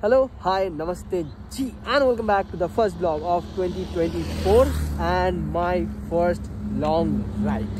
Hello, hi, namaste, ji, and welcome back to the first vlog of 2024 and my first long ride.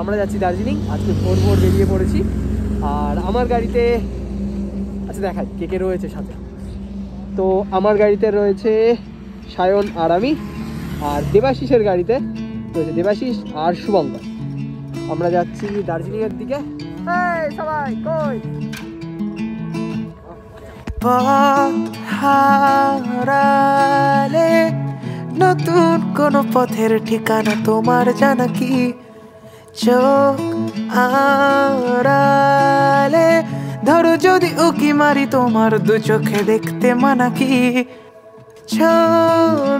আমরা যাচ্ছি দার্জিলিং, আজকে ভোর বেরিয়ে পড়েছি। আর আমার গাড়িতে আচ্ছা দেখাই কে কে রয়েছে সাথে। তো আমার গাড়িতে রয়েছে সায়ন আর আমি, আর দেবাশিসের গাড়িতে রয়েছে দেবাশিস আর শুভঙ্কর। আমরা যাচ্ছি দার্জিলিংয়ের দিকে। এই সবাই কই? হারালে নতুন কোন পথের ঠিকানা তোমার জানা কি? চোখ আড়ালে ধরো যদি উকি মারি তোমার দু চোখে দেখতে মানা কি? ছবিটাতে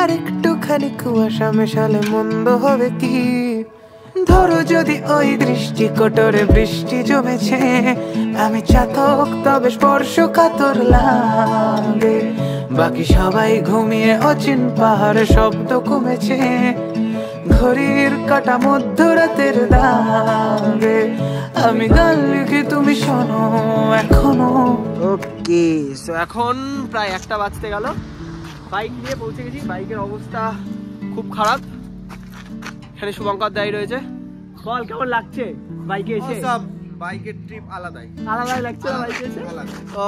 আরেকটুখানি কুয়াশা মেশালে মন্দ হবে কি? ধরো যদি ওই দৃষ্টি কোটরে বৃষ্টি জমেছে, আমি চাতক তবে স্পর্শ কাতর লাগে। বাকি সবাই ঘুমিয়ে অচিন পাহাড়ে শব্দ কমেছে, ঘড়ির কাটা মধ্যরাতের দাগে। আমি গান লিখি তুমি শোনো এখনো। ওকে, সো এখন প্রায় 1টা বাজতে গেল। বাইক নিয়ে পৌঁছে গেছি। বাইকের অবস্থা খুব খারাপ। এখানে শুভঙ্কর দাই রয়েছে। বল কেমন লাগছে বাইকে এসে? সব বাইকের ট্রিপ আলাদাই লাগছে না বাইকে এসে? তো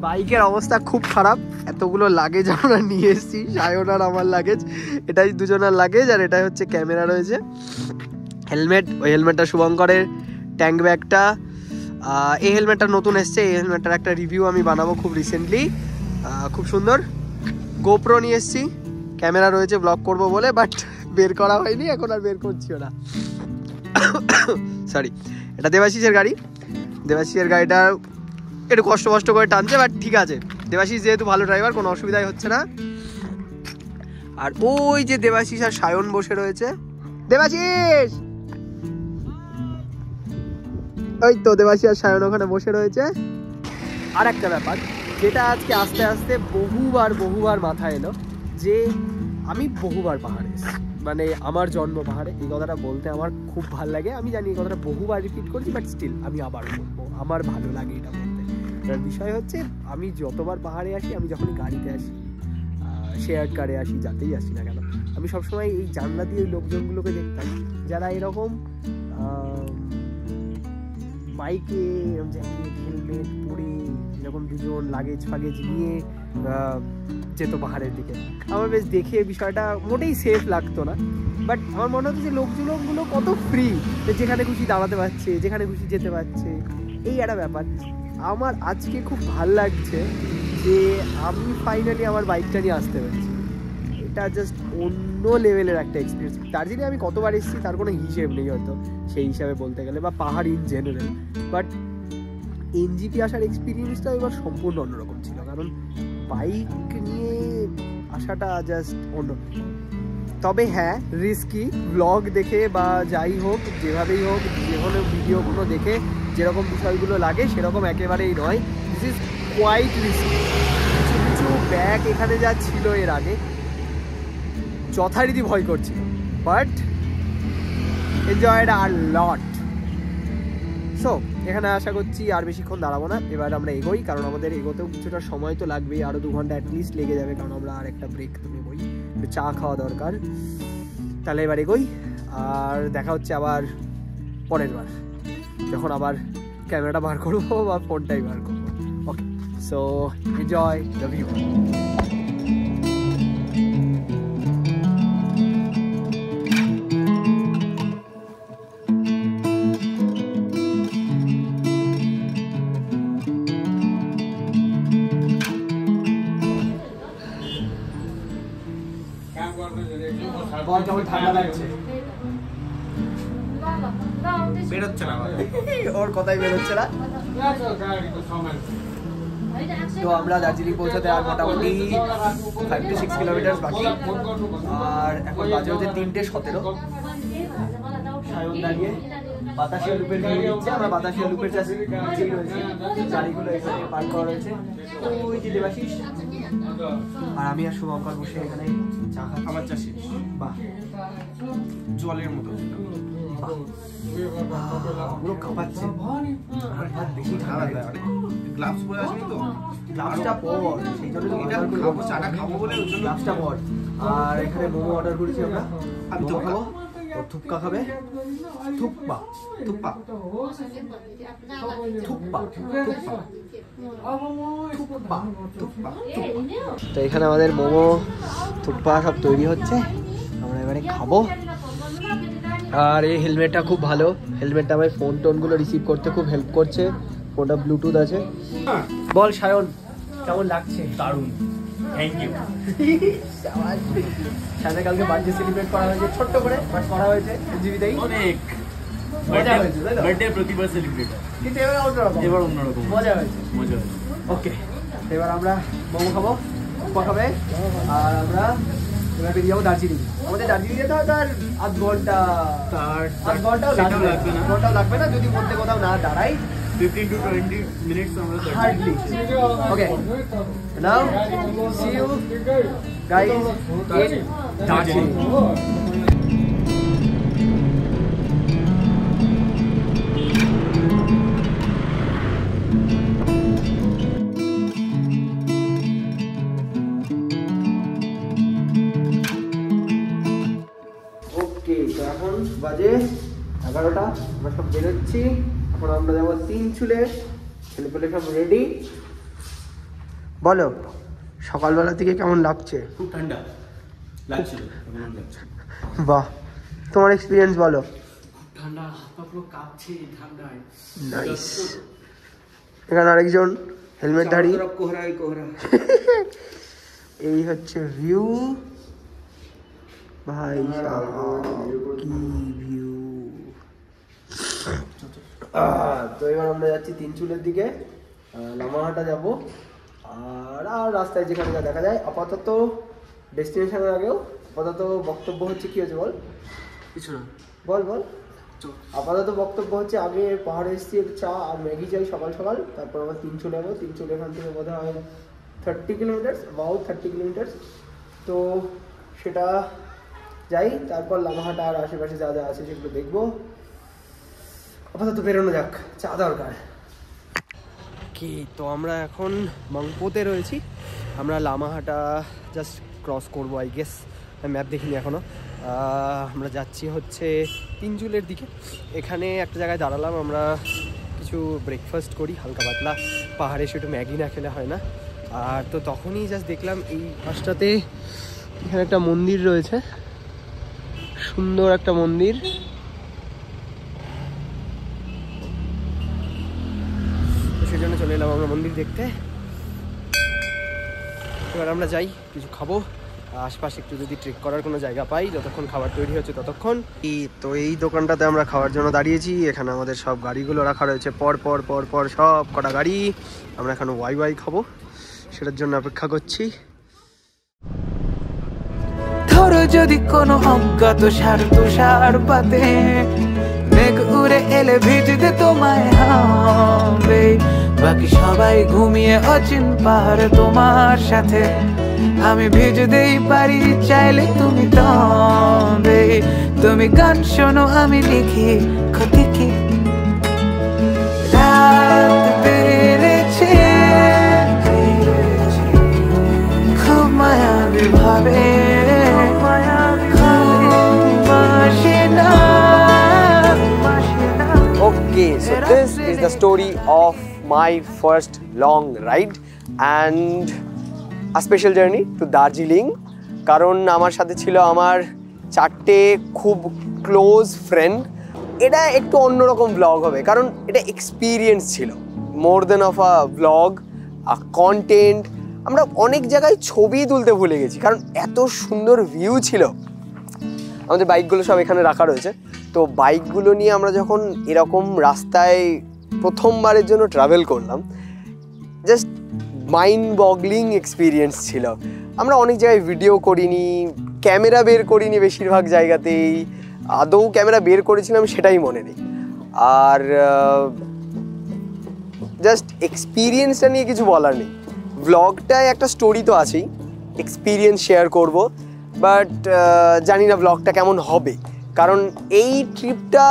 বাইকের অবস্থা খুব খারাপ। এতগুলো লাগেজ আমরা নিয়ে এসেছি, সায়ন আর আমার লাগেজ। এটাই দুজনের লাগেজ, আর এটাই হচ্ছে ক্যামেরা রয়েছে, হেলমেট। ওই হেলমেটটা শুভঙ্করের, ট্যাঙ্ক ব্যাগটা। এই হেলমেটটা নতুন এসছে, এই হেলমেটটার একটা রিভিউ আমি বানাবো খুব রিসেন্টলি। খুব সুন্দর। গোপ্রো নিয়ে এসেছি, ক্যামেরা রয়েছে ব্লগ করব বলে, বাট বের করা হয়নি, এখন আর বের করছিও না। সরি, এটা দেবাশিসের গাড়ি। দেবাশিসের গাড়িটা একটু কষ্ট করে টানছে, বাট ঠিক আছে। দেবাশিস যেহেতু ভালো ড্রাইভার, কোনো অসুবিধাই হচ্ছে না। আর ওই যে দেবাশিস আর সায়ন বসে রয়েছে। দেবাশিস, ওই তো দেবাশিস আর সায়ন ওখানে বসে রয়েছে। আর একটা ব্যাপার যেটা আজকে আস্তে আস্তে বহুবার মাথায় এলো, যে আমি বহুবার পাহাড়ে এসেছি, মানে আমার জন্ম পাহাড়ে। এই কথাটা বলতে আমার খুব ভালো লাগে। আমি জানি এই কথাটা বহুবার রিপিট করছি, বাট স্টিল আমি আবার বলবো, আমার ভালো লাগে এটা বলতে। এটার বিষয় হচ্ছে, আমি যতবার পাহাড়ে আসি, আমি যখনই গাড়িতে আসি, শেয়ার কারে আসি, যাতেই আসি না কেন, আমি সবসময় এই জানলা দিয়ে ওই লোকজনগুলোকে দেখতাম যারা এরকম বাইকে হেলমেট পরে এরকম দুজন লাগেজ ফাগেজ নিয়ে যেত পাহাড়ের দিকে। আমার বেশ দেখে বিষয়টা মোটেই সেফ লাগতো না, বাট আমার মনে হতো যে লোকগুলো কত ফ্রি, যেখানে খুশি দাঁড়াতে পারছে, যেখানে খুশি যেতে পারছে। এই একটা ব্যাপার আমার আজকে খুব ভাল লাগছে, যে আমি ফাইনালি আমার বাইকটা নিয়ে আসতে পারছি। এটা জাস্ট অন্য লেভেলের একটা এক্সপিরিয়েন্স। দার্জিলিং আমি কতবার এসেছি তার কোনো হিসেব নেই হয়তো, সেই হিসাবে বলতে গেলে, বা পাহাড় ইন জেনারেল। বাট এনজিপি আসার এক্সপিরিয়েন্সটা এবার সম্পূর্ণ অন্যরকম ছিল, কারণ বাইক নিয়ে আসাটা জাস্ট অন্য। তবে হ্যাঁ, রিস্কি। ব্লগ দেখে বা যাই হোক, যেভাবেই হোক, যে কোনো ভিডিওগুলো দেখে যেরকম বিষয়গুলো লাগে সেরকম একেবারেই নয়। This is quite risky. কিছু ব্যাগ এখানে যা ছিল এর আগে, যথারীতি ভয় করছিল, but enjoyed a lot. So এখানে আশা করছি আর বেশিক্ষণ দাঁড়াবো না, এবার আমরা এগোই, কারণ আমাদের এগোতেও কিছুটা সময় তো লাগবেই, আরও 2 ঘন্টা অ্যাটলিস্ট লেগে যাবে, কারণ আমরা আর একটা ব্রেক তো নেবই, চা খাওয়া দরকার। তাহলে এবার এগোই, আর দেখা হচ্ছে আবার পরের বার, যখন আবার ক্যামেরাটা বার করবো বা ফোনটাই বার করবো। ওকে, সো এনজয় দ্য ভিউ। ঠান্ডা লাগছে, বেরোচ্ছে না, ওর কথাই বেরোচ্ছে না। তো আমরা দার্জিলিং পৌঁছাতে আর মোটামুটি 5 to 6 কিলোমিটার বাকি। আর এখন বাজে হচ্ছে 3:17। সায়ন দাঁড়িয়ে বাতাসিয়া লুপের ভিউ নিচ্ছে। আমরা বাতাসিয়া লুপের কাছেই রয়েছি, গাড়িগুলো এখানে পার্ক করা রয়েছে। ওই যে দেবাশিস আর আমি আর শুভঙ্কর বসে এখানে চা খাবার চাষি। বাহ, জলের মতো পুরো কাঁপাচ্ছে। হাত বেশি ঠান্ডা। গ্লাভস পরে আসবি তো, গ্লাভসটা পর, সেই জন্য এটা খাবো, চাটা খাবো বলে ওই জন্য গ্লাভসটা পর। আর এখানে মোমো অর্ডার করেছি আমরা, আমি মোমো খাবো। ও থুপকা খাবে, থুপপা থুপ্পা থুপপা থুপপা। থুপ্পা তো এখানে আমাদের মোমো থুপপা সব তৈরি হচ্ছে, আমরা এবারে খাবো। আর এই হেলমেটটা খুব ভালো, হেলমেটটা আমার ফোন টোনগুলো রিসিভ করতে খুব হেল্প করছে, ফোনটা ব্লুটুথ আছে। বল সায়ন কেমন লাগছে? দারুণ, থ্যাংক ইউ। সামনে কালকে বার্থডে সেলিব্রেট করা হয়েছে, ছোট্ট করে বাট করা হয়েছে এনজিবিতেই, অনেক মজা হয়েছে তাই তো? বার্থডে প্রতিবার সেলিব্রেট, কিন্তু এবার অন্যরকম, এবার অন্যরকম মজা হয়েছে। মজা হয়েছে। ওকে, এবার আমরা মোমো খাবো, উপা খাবে, আর আমরা এবার বেরিয়ে যাবো দার্জিলিং। আমাদের দার্জিলিং যেতে হয়তো আর আধ ঘন্টাও লাগবে না যদি মধ্যে কোথাও না দাঁড়াই। 15 to 20 minutes আমরা Hardly. Okay. Now, see you guys in Darjeeling. ওকে, তো এখন বাজে 11টা, আমরা সব বেরোচ্ছি। এখন আমরা যাবো তিনচুলে, ছেলেপেলে সব রেডি। বলো সকালবেলা থেকে কেমন লাগছে? খুব ঠান্ডা লাগছিল, কেমন লাগছে? বাহ, তোমার এক্সপিরিয়েন্স বলো। ঠান্ডা, হাত পা পুরো কাঁপছে ঠান্ডায়। নাইস। এখানে আরেকজন হেলমেটধারী। এই হচ্ছে ভিউ ভাই, কি ভিউ। তো এবার আমরা যাচ্ছি তিনচুলের দিকে, লামাহাটা যাব। আর রাস্তায় যেখানে যা দেখা যায়, আপাতত ডেস্টিনেশনের আগেও আপাতত বক্তব্য হচ্ছে, কি হচ্ছে বল? কিছু না, বল বল। আপাতত বক্তব্য হচ্ছে, আগে পাহাড়ে এসেছি, চা আর ম্যাগি চাই সকাল সকাল, তারপর আমরা তিনচুলে যাবো। তিনচুলে এখান থেকে বোধ হয় 30 কিলোমিটার্স, অ্যাবাউট 30 কিলোমিটার্স। তো সেটা যাই, তারপর লামাহাটা আর আশেপাশে যা যা আছে সেগুলো দেখবো। আপাতত বেরোনো যাক, চা দরকার। কি, তো আমরা এখন মাংপোতে রয়েছি, আমরা লামাহাটা জাস্ট ক্রস করবো আই গেস, ম্যাপ দেখিনি এখনও। আমরা যাচ্ছি হচ্ছে তিনচুলের দিকে। এখানে একটা জায়গায় দাঁড়ালাম, আমরা কিছু ব্রেকফাস্ট করি হালকা পাতলা, পাহাড়ে এসে একটু ম্যাগি না খেলে হয় না। আর তো তখনই জাস্ট দেখলাম এই পাশটাতে এখানে একটা মন্দির রয়েছে, সুন্দর একটা মন্দির। সেজন্য চলে এলাম আমরা মন্দির দেখতে। এবার আমরা যাই, কিছু খাবো, আশপাশে একটু যদি ট্রেক করার কোনো জায়গা পাই, যতক্ষণ খাবার তৈরি হচ্ছে ততক্ষণ। তো এই দোকানটাতে আমরা খাওয়ার জন্য দাঁড়িয়েছি। এখানে আমাদের সব গাড়িগুলো রাখা রয়েছে, পর পর পর পর সব কটা গাড়ি। আমরা এখন ওয়াই খাবো, সেটার জন্য অপেক্ষা করছি। ধরো যদি কোনো অজ্ঞাত সার তুষার পাতে মেঘ উড়ে এলে ভিজতে তোমায় হবে, বাকি সবাই ঘুমিয়ে অচিন পাহাড়ে তোমার সাথে আমি ভিজতেই পারি চাইলে তুমি তবে। তুমি গান শোনো আমি লিখি, ক্ষতি কি রাত বেড়েছে খুব মায়াবী ভাবে, Okay, so this is the story of my first long ride and a special journey to Darjeeling. কারণ আমার সাথে ছিল আমার 4টে খুব ক্লোজ ফ্রেন্ড। এটা একটু অন্যরকম ব্লগ হবে, কারণ এটা এক্সপিরিয়েন্স ছিল, more than of a blog, a content. আমরা অনেক জায়গায় ছবি তুলতে ভুলে গেছি, কারণ এত সুন্দর ভিউ ছিল। আমাদের বাইকগুলো সব এখানে রাখা রয়েছে। তো বাইকগুলো নিয়ে আমরা যখন এরকম রাস্তায় প্রথমবারের জন্য ট্রাভেল করলাম, জাস্ট মাইন্ড বগলিং এক্সপিরিয়েন্স ছিল। আমরা অনেক জায়গায় ভিডিও করিনি, ক্যামেরা বের করিনি, বেশিরভাগ জায়গাতেই আদৌ ক্যামেরা বের করেছিলাম সেটাই মনে নেই। আর জাস্ট এক্সপিরিয়েন্সটা নিয়ে কিছু বলার নেই। ব্লগটায় একটা স্টোরি তো আছেই, এক্সপিরিয়েন্স শেয়ার করব, বাট জানি না ব্লগটা কেমন হবে, কারণ এই ট্রিপটা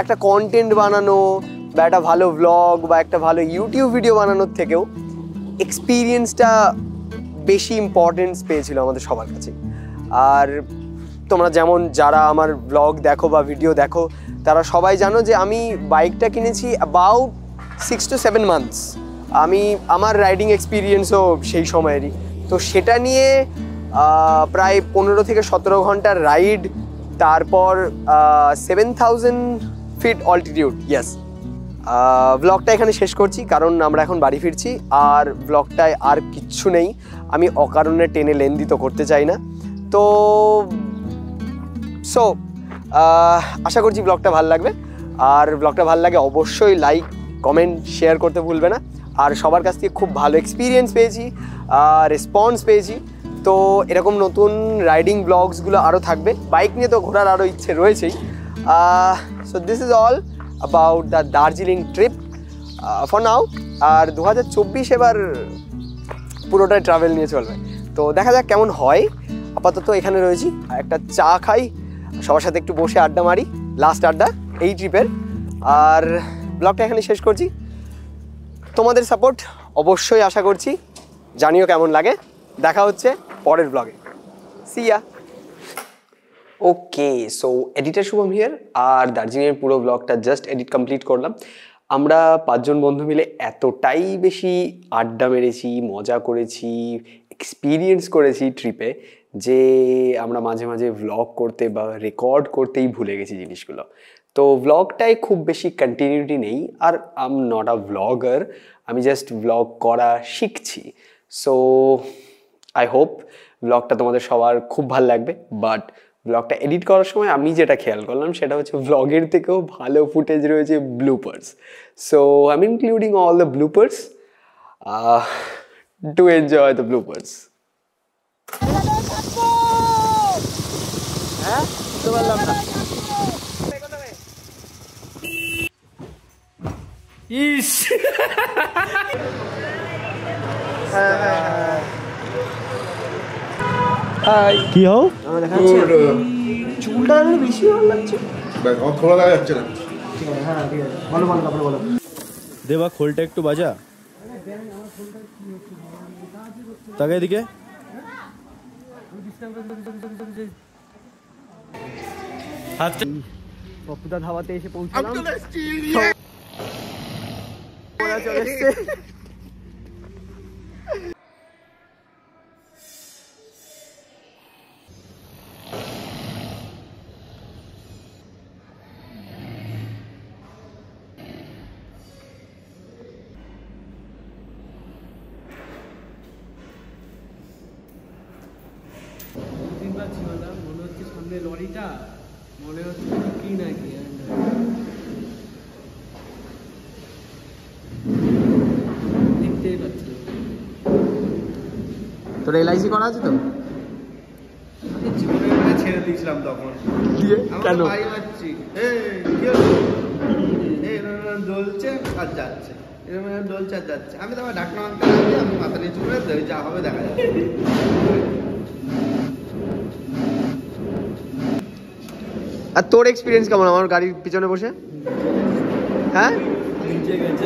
একটা কন্টেন্ট বানানো, বা একটা ভালো ভ্লগ বা একটা ভালো ইউটিউব ভিডিও বানানোর থেকেও এক্সপিরিয়েন্সটা বেশি ইম্পর্টেন্স পেয়েছিল আমাদের সবার কাছে। আর তোমরা যেমন যারা আমার ব্লগ দেখো বা ভিডিও দেখো তারা সবাই জানো যে আমি বাইকটা কিনেছি অ্যাবাউট 6 to 7 months। আমার রাইডিং এক্সপিরিয়েন্সও সেই সময়েরই, তো সেটা নিয়ে প্রায় 15 থেকে 17 ঘন্টার রাইড, তারপর 7000 ফিট অল্টিটিউড। ইয়েস, ব্লগটা এখানে শেষ করছি কারণ আমরা এখন বাড়ি ফিরছি আর ব্লগটায় আর কিচ্ছু নেই। আমি অকারণে টেনে লেন্দি করতে চাই না। তো আশা করছি ব্লগটা ভালো লাগবে। আর ব্লগটা ভালো লাগে অবশ্যই লাইক কমেন্ট শেয়ার করতে ভুলবে না। আর সবার কাছ থেকে খুব ভালো এক্সপিরিয়েন্স পেয়েছি, রেসপন্স পেয়েছি। তো এরকম নতুন রাইডিং ব্লগসগুলো আরও থাকবে। বাইক নিয়ে তো ঘোরার আরও ইচ্ছে রয়েছেই। So this is all about the Darjeeling trip for now. আর 2024 এবার পুরোটাই ট্রাভেল নিয়ে চলবে, তো দেখা যাক কেমন হয়। আপাতত এখানে রয়েছি, একটা চা খাই, সবার সাথে একটু বসে আড্ডা মারি, লাস্ট আড্ডা এই ট্রিপের। আর ব্লগটা এখানে শেষ করছি। তোমাদের সাপোর্ট অবশ্যই আশা করছি, জানিও কেমন লাগে। দেখা হচ্ছে পরের ব্লগে। See ya. Okay, so editor Shubham here. আর দার্জিলিংয়ের পুরো ব্লগটা জাস্ট এডিট কমপ্লিট করলাম। আমরা 5 জন বন্ধু মিলে এতটাই বেশি আড্ডা মেরেছি, মজা করেছি, এক্সপিরিয়েন্স করেছি ট্রিপে, যে আমরা মাঝে মাঝে ভ্লগ করতে বা রেকর্ড করতেই ভুলে গেছি জিনিসগুলো। তো ভ্লগটায় খুব বেশি কন্টিনিউটি নেই। আর I am not a vlogger, আমি জাস্ট ভ্লগ করা শিখছি। সো আই হোপ ভ্লগটা তোমাদের সবার খুব ভালো লাগবে। বাট ব্লগটা এডিট করার সময় আমি যেটা খেয়াল করলাম সেটা হচ্ছে ভ্লগের থেকেও ভালো ফুটেজ রয়েছে bloopers. So I am including all the bloopers to enjoy the bloopers. হ্যাঁ, বুঝতে পারলাম না। ইস কি হও চুলটা বেশি ভালো লাগছে। খোলা দেখা যাচ্ছে না। ঠিক আছে, হ্যাঁ ঠিক আছে, বলো বলো তারপরে বলো। দেবা খোলটা একটু বাজা, তাকে এদিকে। পপুদা ধাবাতে এসে পৌঁছলাম। চলে এসেছে। মনে হচ্ছে সামনে লরিটা, মনে হচ্ছে কি নাকি দেখতেই পাচ্ছি। তোর এলআইসি করা আছে তো? জীবনে ছেড়ে দিয়েছিলাম তখন। কেন? দোলছে আর যাচ্ছে, এরকম দোলছে আর যাচ্ছে। আমি তো আমার ডাক্তার মানতে আমি মাথা নিচু করে যা হবে দেখা যাবে। আর তোর এক্সপিরিয়েন্স কেমন আমার গাড়ির পিছনে বসে? হ্যাঁ, নিচে গেছে।